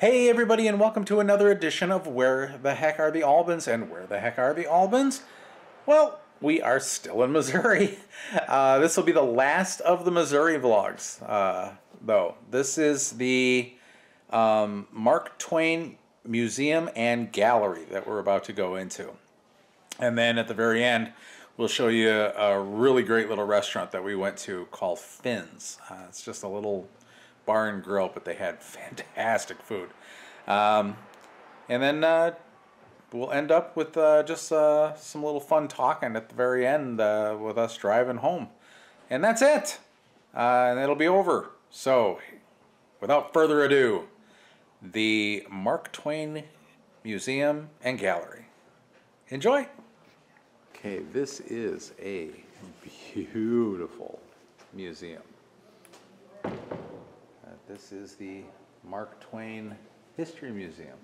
Hey everybody, and welcome to another edition of Where the Heck Are the Albans? And where the heck are the Albans? Well, we are still in Missouri. This will be the last of the Missouri vlogs, though. This is the Mark Twain Museum and Gallery that we're about to go into. And then at the very end, we'll show you a really great little restaurant that we went to called Finn's. It's just a little bar and grill, but they had fantastic food. And then we'll end up with just some little fun talking at the very end with us driving home. And that's it. And it'll be over. So, without further ado, the Mark Twain Museum and Gallery. Enjoy. Okay, this is a beautiful museum. This is the Mark Twain History Museum.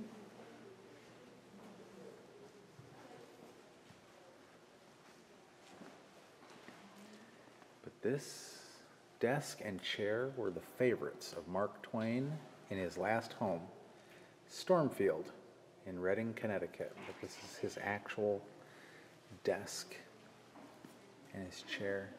But this desk and chair were the favorites of Mark Twain in his last home, Stormfield in Redding, Connecticut. But this is his actual desk and his chair.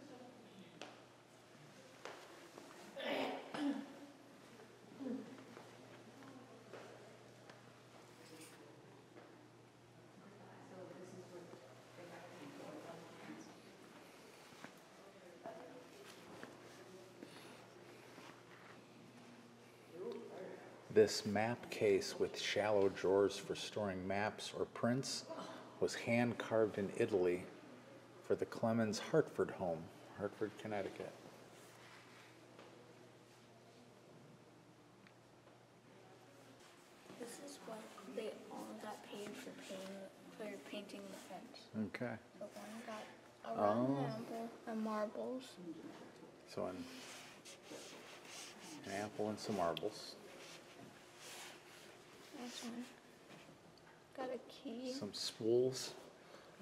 This map case with shallow drawers for storing maps or prints was hand carved in Italy for the Clemens Hartford home, Hartford, Connecticut. This is what they all got paid for painting the fence. Okay. So one got a round apple and marbles. So an apple and some marbles. This one got a key. Some spools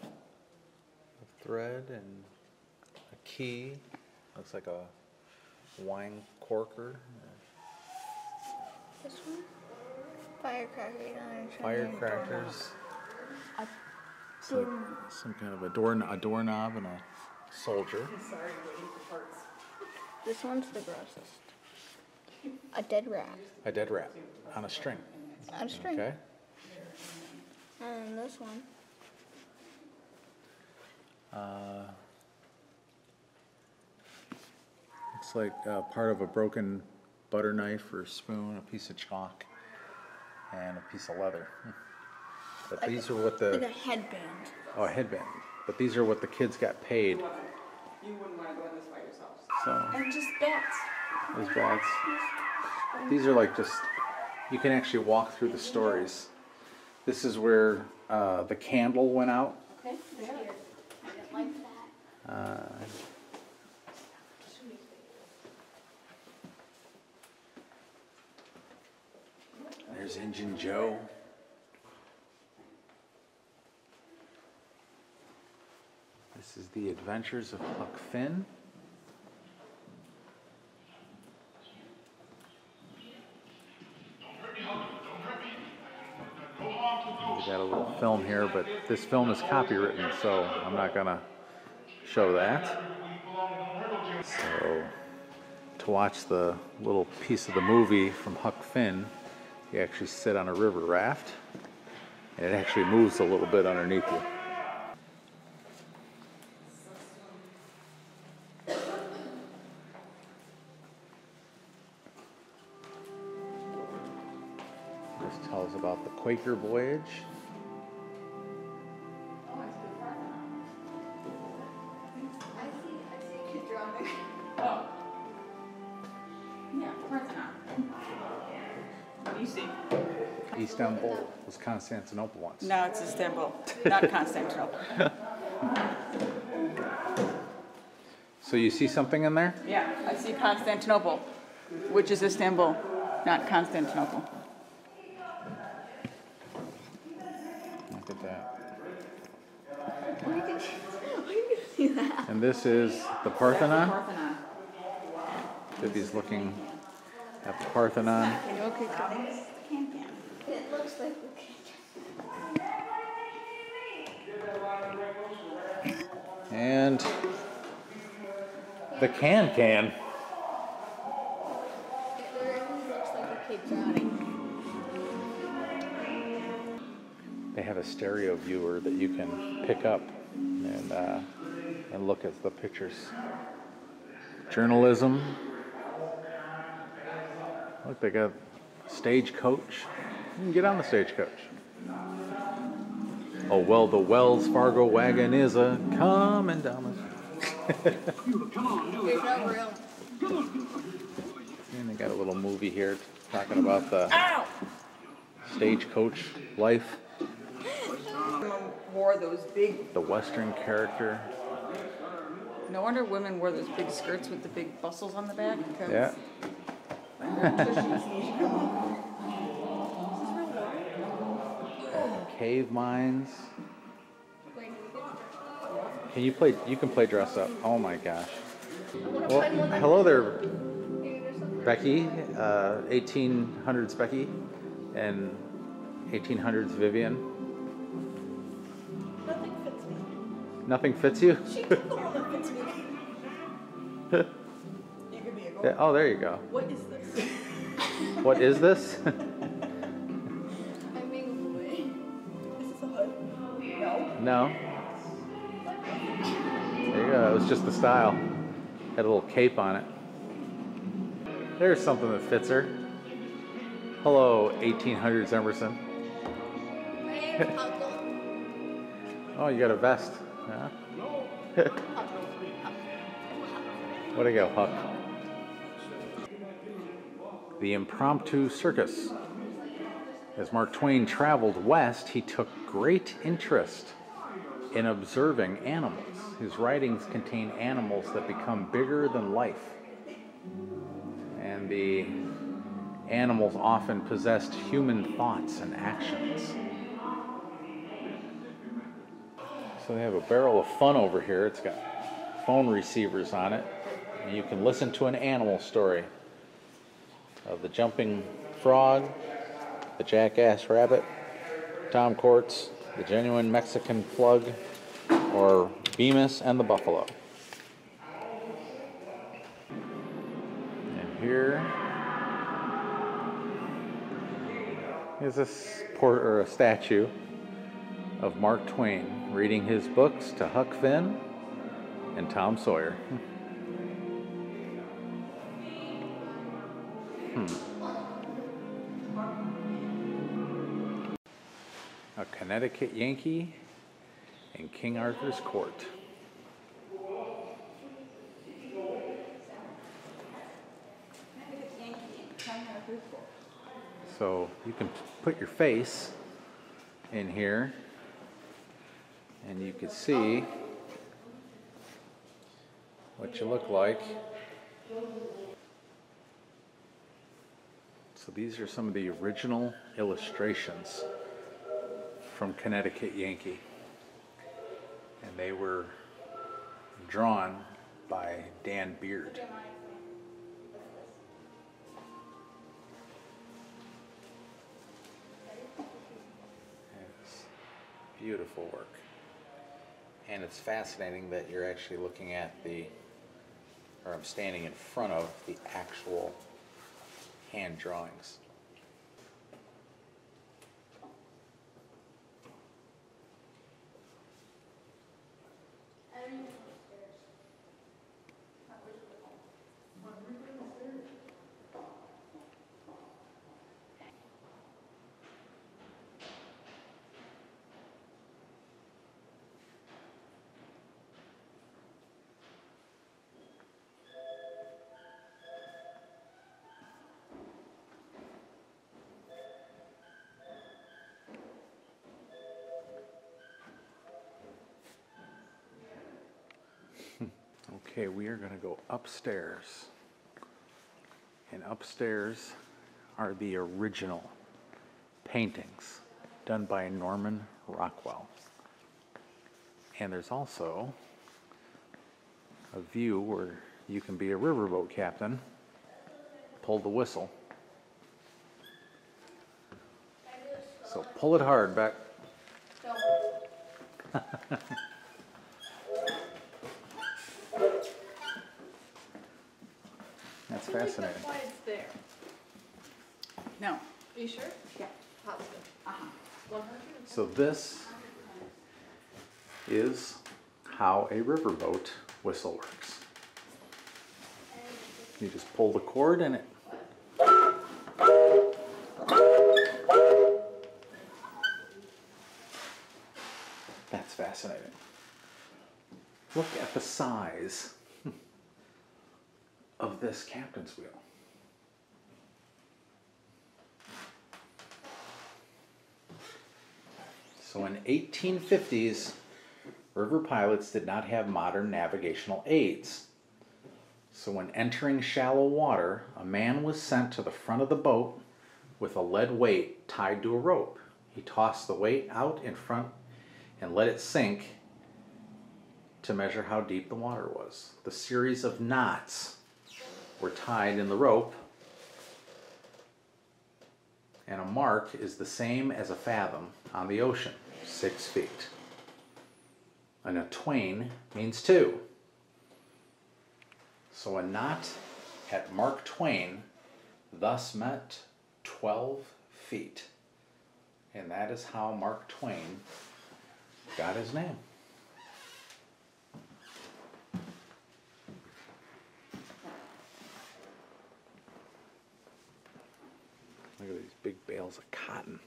of thread and a key. Looks like a wine corker. This one, firecrackers. Firecrackers. It's like some kind of a doorknob and a soldier. This one's the grossest. A dead rat. A dead rat on a string. On a string. Okay. And this one. Looks like part of a broken butter knife or spoon, a piece of chalk, and a piece of leather. But Like these are what the... Like a headband. Oh, a headband. But these are what the kids got paid. You wouldn't want to go in this by yourself. So, And just bats. those bats. These are like just... You can actually walk through the stories. This is where the candle went out. Okay. Yeah. I didn't like that. There's Injun Joe. This is the Adventures of Huck Finn. We got a little film here, but this film is copywritten, so I'm not gonna show that. So, to watch the little piece of the movie from Huck Finn, you actually sit on a river raft, and it actually moves a little bit underneath you. This tells about the Quaker Voyage. I see a kid drowning. Oh. Yeah, Parthenon. What do you see? Istanbul was Constantinople once. No, it's Istanbul, not Constantinople. So you see something in there? Yeah, I see Constantinople, which is Istanbul, not Constantinople. Look at that. Where you can see that? And this is the Parthenon. Parthenon. Libby's looking at the Parthenon. Okay, guys. looks like the kid. And the can. It looks like a kid drowning. They have a stereo viewer that you can pick up and look at the pictures. Journalism. Look, they got Stagecoach. You can get on the Stagecoach. Oh, well, the Wells Fargo wagon is a coming down There's no real. And they got a little movie here talking about the Stagecoach life. Wore those big. The Western character. No wonder women wore those big skirts with the big bustles on the back. Because Yeah. Cave mines. Can you play? You can play dress up. Oh my gosh. Well, hello there, Becky. 1800s Becky, and 1800s Vivian. Nothing fits me. Nothing fits you? She took the one that fits me. you could be a Yeah, oh, there you go. What is this? What is this? I'm being a boy. Is this a hood? No. No. There you go. It was just the style. Had a little cape on it. There's something that fits her. Hello, 1800s Emerson. My name's Uncle. Oh, you got a vest. Huh? What do you go, Huck? The Impromptu Circus. As Mark Twain traveled west, he took great interest in observing animals. His writings contain animals that become bigger than life. And the animals often possessed human thoughts and actions. So they have a barrel of fun over here. It's got phone receivers on it. And you can listen to an animal story of the jumping frog, the jackass rabbit, Tom Quartz, the genuine Mexican plug, or Bemis and the buffalo. And here is a statue of Mark Twain reading his books to Huck Finn and Tom Sawyer. A Connecticut Yankee in King Arthur's court. So you can put your face in here and you can see what you look like. So these are some of the original illustrations from Connecticut Yankee. And they were drawn by Dan Beard. It's beautiful work. And it's fascinating that you're actually looking at I'm standing in front of the actual hand drawings. Okay, we are going to go upstairs. And upstairs are the original paintings done by Norman Rockwell. And there's also a view where you can be a riverboat captain, pull the whistle. Pull it hard, Beck. That's fascinating. That's why it's there. No. Are you sure? Yeah. Positive. 100? So this is how a riverboat whistle works. You just pull the cord and it that's fascinating. Look at the size of this captain's wheel. So in 1850s, river pilots did not have modern navigational aids. So when entering shallow water, a man was sent to the front of the boat with a lead weight tied to a rope. He tossed the weight out in front and let it sink to measure how deep the water was. The series of knots were tied in the rope, and a mark is the same as a fathom on the ocean, 6 feet. And a twain means two. So a knot at Mark Twain thus meant 12 feet. And that is how Mark Twain got his name. Look at these big bales of cotton.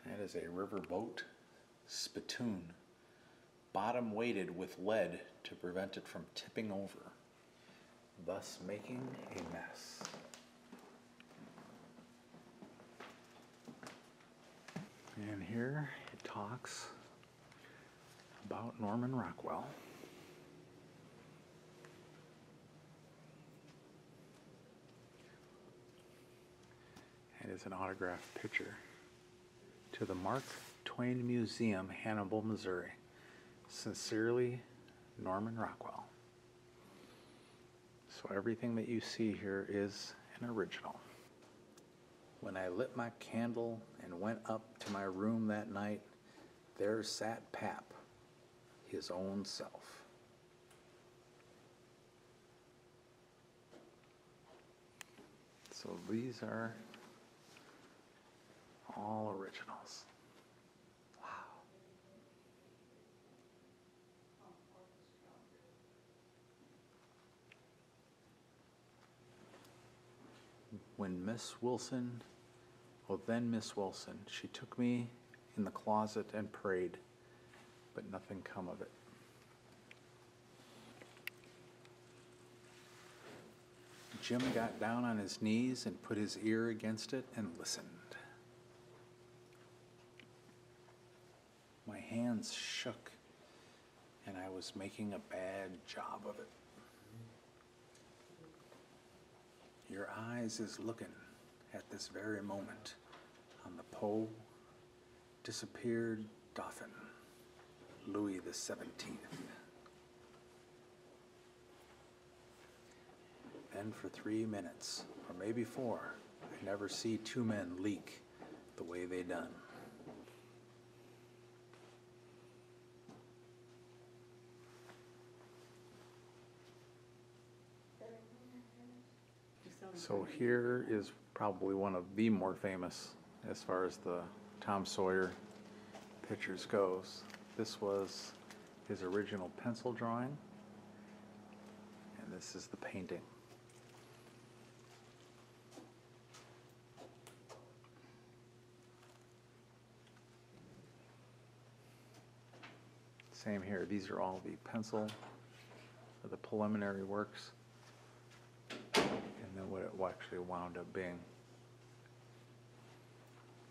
That is a riverboat spittoon, bottom weighted with lead to prevent it from tipping over, thus making a mess. And here it talks about Norman Rockwell. It is an autographed picture. To the Mark Twain Museum, Hannibal, Missouri. Sincerely, Norman Rockwell. So everything that you see here is an original. When I lit my candle and went up to my room that night, there sat Pap, his own self. So these are all originals. Wow. When Miss Wilson, then Miss Wilson, she took me in the closet and prayed, but nothing come of it. Jim got down on his knees and put his ear against it and listened. My hands shook, and I was making a bad job of it. Your eyes is looking at this very moment on the Po disappeared Dauphin, Louis the 17th. Then for 3 minutes, or maybe 4, I never see 2 men leak the way they done. So here is probably one of the more famous as far as the Tom Sawyer pictures goes. This was his original pencil drawing, and this is the painting. Same here. These are all the pencil, or the preliminary works. And then what it actually wound up being.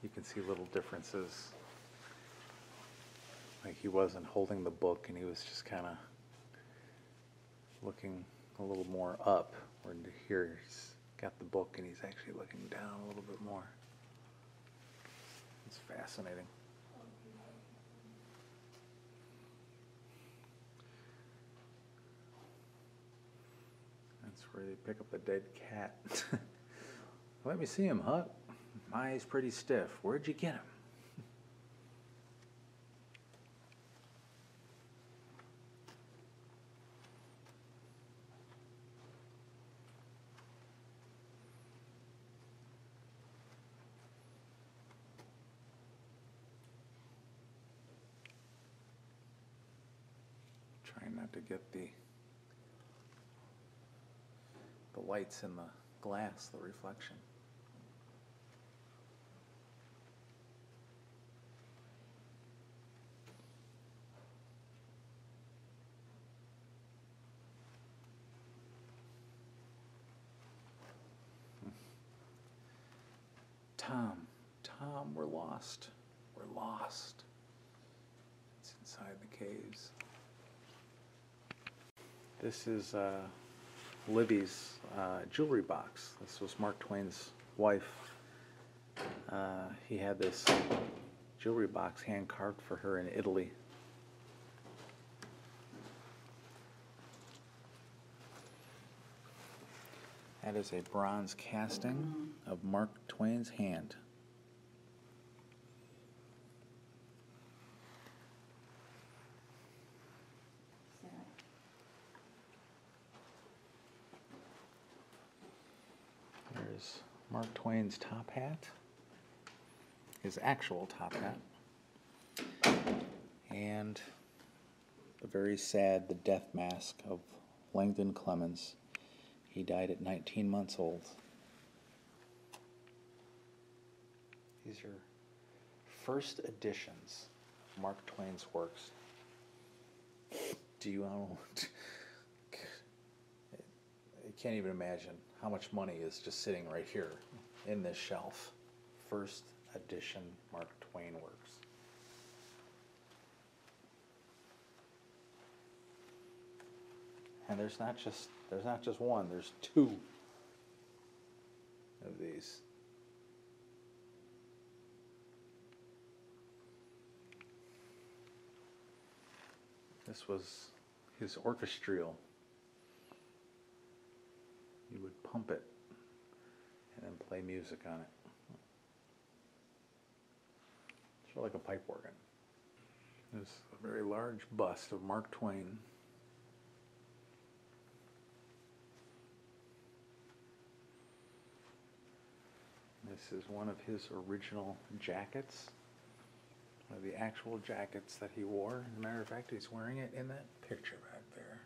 You can see little differences. Like he wasn't holding the book and he was just kind of looking a little more up. Where here he's got the book and he's actually looking down a little bit more. It's fascinating. where they pick up the dead cat. Let me see him, Huck. My eye's pretty stiff. Where'd you get him? Trying not to get the lights in the glass, the reflection. Tom, we're lost. We're lost. It's inside the caves. This is Libbys Jewelry Box. This was Mark Twain's wife. He had this jewelry box hand carved for her in Italy. That is a bronze casting of Mark Twain's hand. There's Mark Twain's top hat, his actual top hat, and the very sad, the death mask of Langdon Clemens. He died at 19 months old. These are first editions of Mark Twain's works. Do you know? I can't even imagine how much money is just sitting right here in this shelf. First edition Mark Twain works. And there's not just one, there's two of these. This was his orchestrial. You would pump it and then play music on it. It's like a pipe organ. There's a very large bust of Mark Twain. This is one of his original jackets, one of the actual jackets that he wore. As a matter of fact, he's wearing it in that picture back there.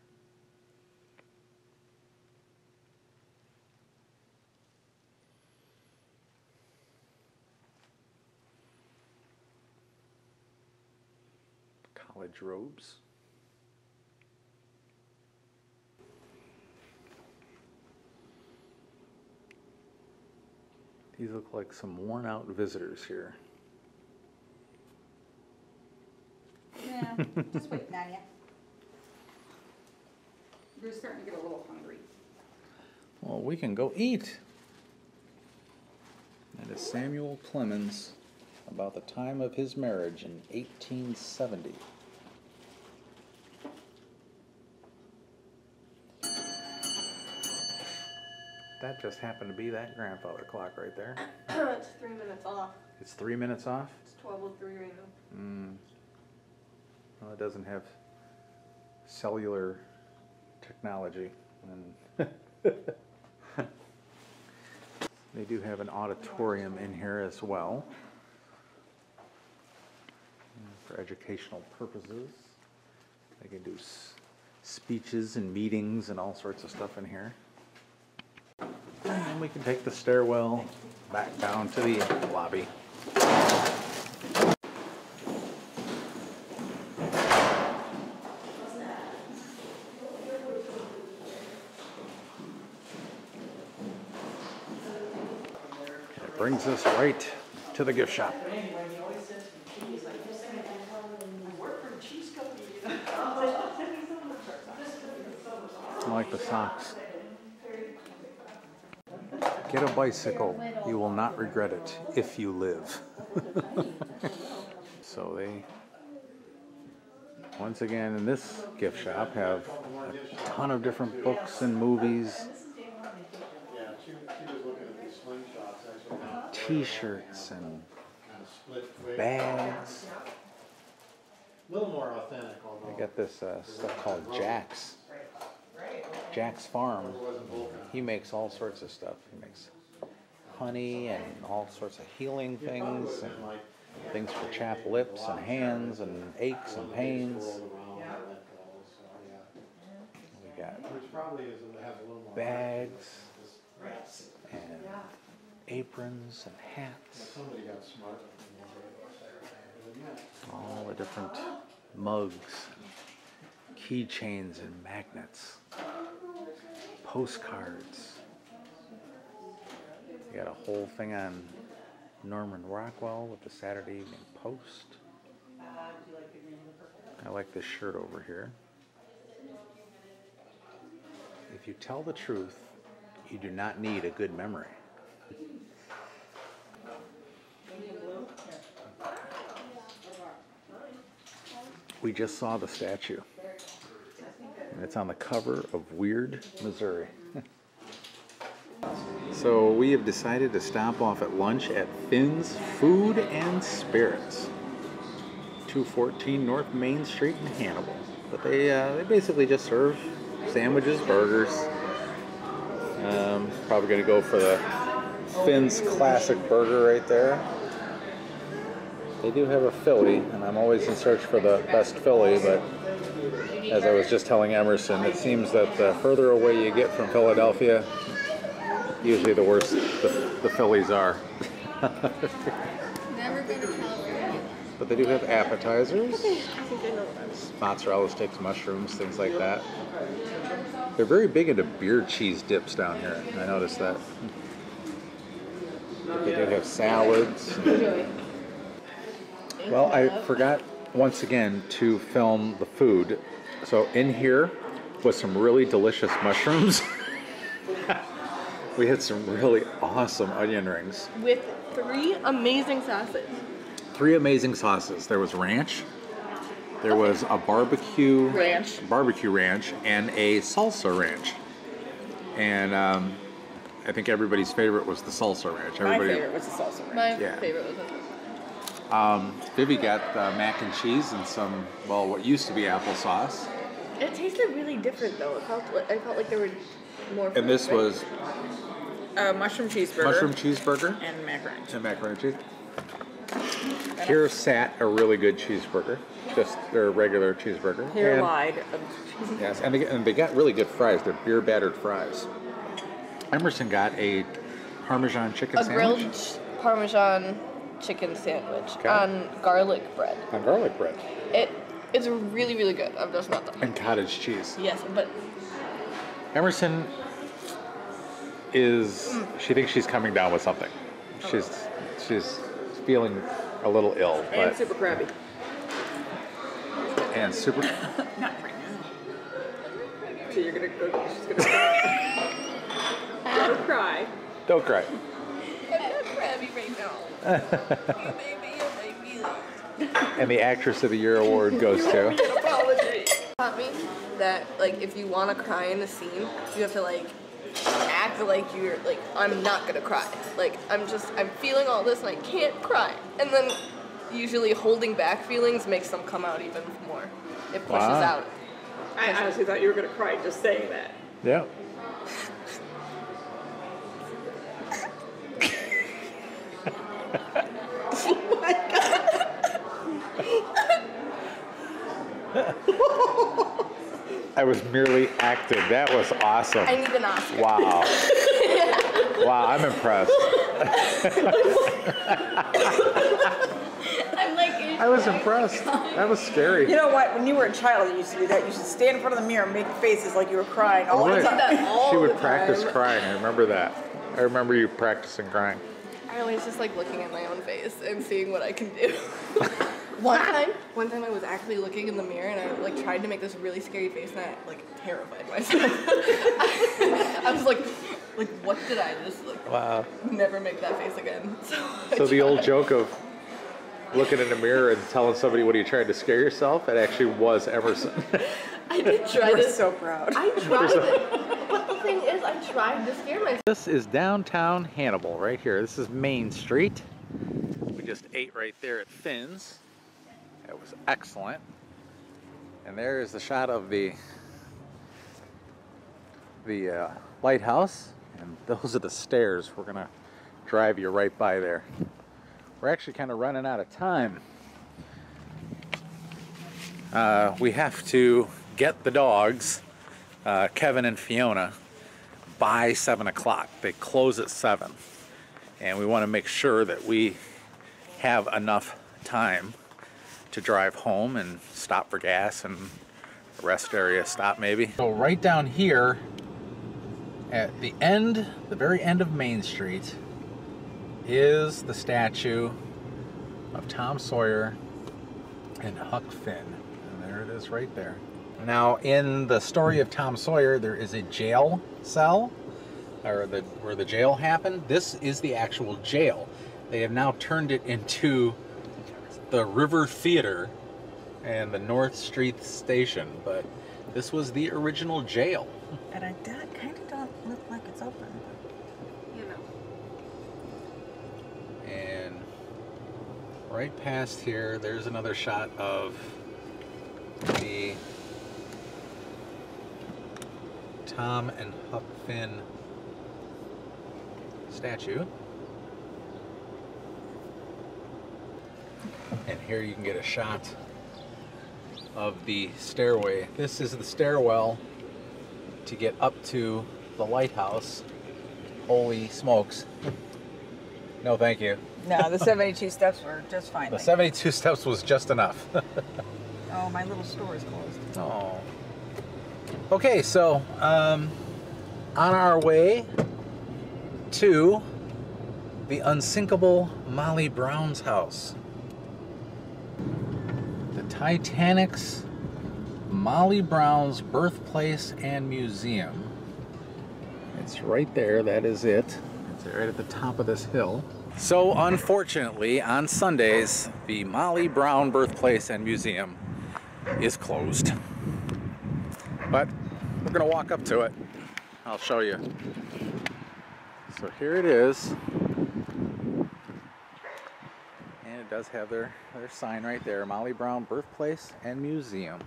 College robes. These look like some worn out visitors here. Yeah, just waiting on you. You're starting to get a little hungry. Well, we can go eat. That is Samuel Clemens, about the time of his marriage in 1870. That just happened to be that grandfather clock right there. It's 3 minutes off. It's 3 minutes off? It's 12:03 right now. Well, it doesn't have cellular technology. And they do have an auditorium in here as well for educational purposes. They can do speeches and meetings and all sorts of stuff in here. And then we can take the stairwell back down to the lobby. It brings us right to the gift shop. I like the socks. Get a bicycle. You will not regret it if you live. So they, once again, in this gift shop, have a ton of different books and movies, t-shirts and bags. A little more authentic, although. They got this stuff called Jack's. Jack's Farm. He makes all sorts of stuff. He makes honey and all sorts of healing things and things for chapped lips and hands and aches and pains. We got bags and aprons and hats. All the different mugs, keychains and magnets, postcards. You got a whole thing on Norman Rockwell with the Saturday Evening Post. I like this shirt over here. If you tell the truth, you do not need a good memory. We just saw the statue, and it's on the cover of Weird, Missouri. So we have decided to stop off at lunch at Finn's Food and Spirits, 214 North Main Street in Hannibal. But they basically just serve sandwiches, burgers. Probably going to go for the Finn's Classic Burger right there. They do have a Philly, and I'm always in search for the best Philly, but as I was just telling Emerson, it seems that the further away you get from Philadelphia, usually the worse the Phillies are. Never been to California. But they do have appetizers, mozzarella sticks, mushrooms, things like that. They're very big into beer cheese dips down here. I noticed that. But they do have salads. Well, I forgot once again to film the food. So in here was some really delicious mushrooms. We had some really awesome onion rings. With 3 amazing sauces. 3 amazing sauces. There was ranch. There was a barbecue ranch, and a salsa ranch. And I think everybody's favorite was the salsa ranch. My favorite was the salsa ranch. My favorite was Vivi got mac and cheese and some, well, what used to be applesauce. It tasted really different though. I felt like there were more. And this was Mushroom cheeseburger. mushroom cheeseburger And macaroni. and macaroni and cheese. Here sat a really good cheeseburger, just their regular cheeseburger. Here And- lied. Yes, and they got really good fries. They're beer battered fries. Emerson got a Parmesan chicken A sandwich. grilled Parmesan chicken sandwich Okay. on garlic bread. On garlic bread. It's really, really good. I'm just not done. And cottage cheese. Yes, but Emerson she thinks she's coming down with something. She's feeling a little ill. And But, super crabby. and super. Not right now. So you're gonna go. She's gonna cry. Don't cry. Don't cry. I'm not crabby right now. You made me And the Actress of the Year award goes to. apology. Taught me that like if you want to cry in a scene, you have to like act like you're like I'm not gonna cry. Like I'm feeling all this and I can't cry. And then usually holding back feelings makes them come out even more. It pushes Wow. out. I honestly thought you were gonna cry just saying that. Yeah. I was merely acting. That was awesome. I need an Oscar. Wow. Wow, I'm impressed. I'm like, I was impressed. That was scary. You know what? When you were a child, you used to do that. You should stand in front of the mirror and make faces like you were crying all the Right. time. She would practice crying. I remember that. I remember you practicing crying. I always just like looking at my own face and seeing what I can do. One time I was actually looking in the mirror and I like tried to make this really scary face and I like terrified myself. I was like what did I just like? Wow. Never make that face again. So the old joke of looking in the mirror and telling somebody what you tried to scare yourself, it actually was Emerson. I did try You were this. so proud. I tried it. thing is, I tried to scare myself. This is downtown Hannibal right here. This is Main Street. We just ate right there at Finn's. It was excellent. And there is the shot of the lighthouse. And those are the stairs. We're gonna drive you right by there. We're actually kind of running out of time. We have to get the dogs, Kevin and Fiona, by 7 o'clock. They close at 7. And we want to make sure that we have enough time to drive home and stop for gas and a rest area stop maybe. So right down here at the end, the very end of Main Street, is the statue of Tom Sawyer and Huck Finn. And there it is right there. Now, in the story of Tom Sawyer, there is a jail cell, or where the jail happened. This is the actual jail. They have now turned it into the River Theater and the North Street Station, but this was the original jail. And I kind of don't look like it's open. You know. And right past here, there's another shot of the Tom and Huck Finn statue. And here you can get a shot of the stairway. This is the stairwell to get up to the lighthouse. Holy smokes. No, thank you. No, the 72 steps were just fine. The 72 steps was just enough. Oh, my little store is closed. Oh. Okay, so on our way to the Unsinkable Molly Brown's house. The Titanic's Molly Brown's Birthplace and Museum. It's right there, that is it. It's right at the top of this hill. So unfortunately, on Sundays, the Molly Brown Birthplace and Museum is closed. But we're gonna walk up to it. I'll show you. So here it is. And it does have their sign right there, Molly Brown Birthplace and Museum.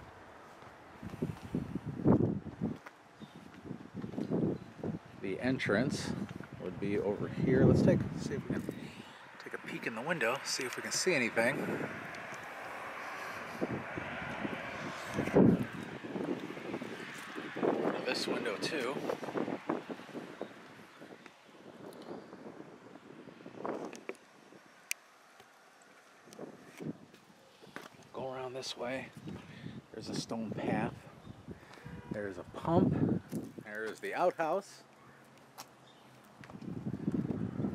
The entrance would be over here. Let's see if we can take a peek in the window, see if we can see anything. This window too. Go around this way. There's a stone path. There's a pump. There's the outhouse.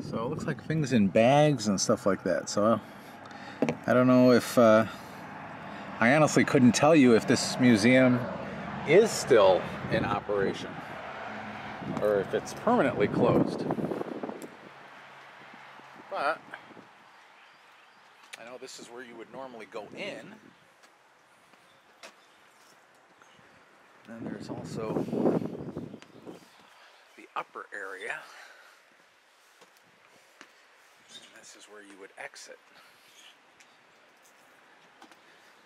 So it looks like things in bags and stuff like that. So I don't know if I honestly couldn't tell you if this museum is still in operation or if it's permanently closed. But I know this is where you would normally go in. And then there's also the upper area. And this is where you would exit.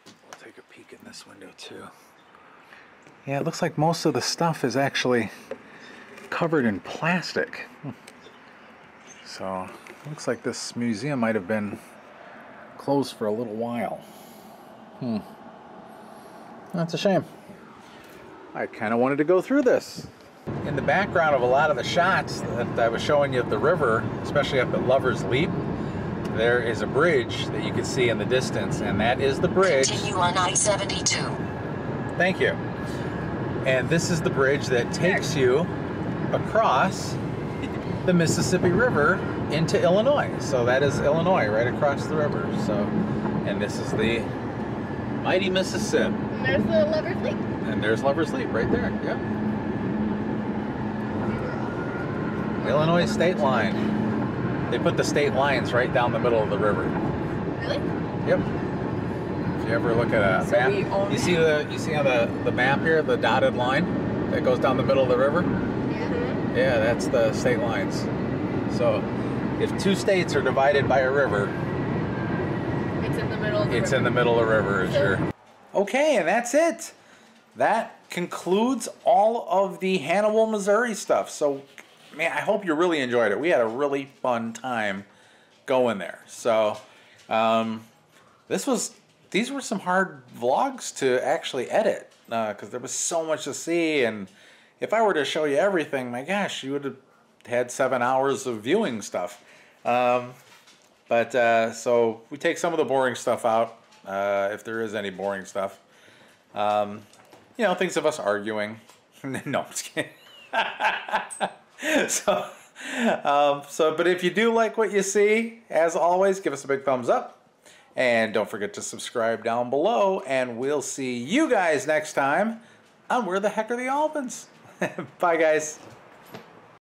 We'll take a peek in this window too. Yeah, it looks like most of the stuff is actually covered in plastic. So, it looks like this museum might have been closed for a little while. That's a shame. I kind of wanted to go through this. In the background of a lot of the shots that I was showing you of the river, especially up at Lover's Leap, there is a bridge that you can see in the distance, and that is the bridge. Continue on I-72. Thank you. And this is the bridge that takes you across the Mississippi River into Illinois. So that is Illinois right across the river. So, and this is the mighty Mississippi. And there's the Lover's Leap. And there's Lover's Leap right there. Yep. Illinois state line. They put the state lines right down the middle of the river. Really? Yep. If you ever look at a map, you see on the map here, the dotted line that goes down the middle of the river? Yeah. Yeah, that's the state lines. So if two states are divided by a river, It's in the middle of the it's river. in the middle of the river, sure. Okay, and that's it. That concludes all of the Hannibal, Missouri stuff. So, man, I hope you really enjoyed it. We had a really fun time going there. So, these were some hard vlogs to actually edit because there was so much to see, and if I were to show you everything, my gosh, you would have had 7 hours of viewing stuff. So we take some of the boring stuff out, if there is any boring stuff. You know, things of us arguing. No, I'm just kidding. But if you do like what you see, as always, give us a big thumbs up. And don't forget to subscribe down below. And we'll see you guys next time on Where the Heck Are the Albans? Bye, guys.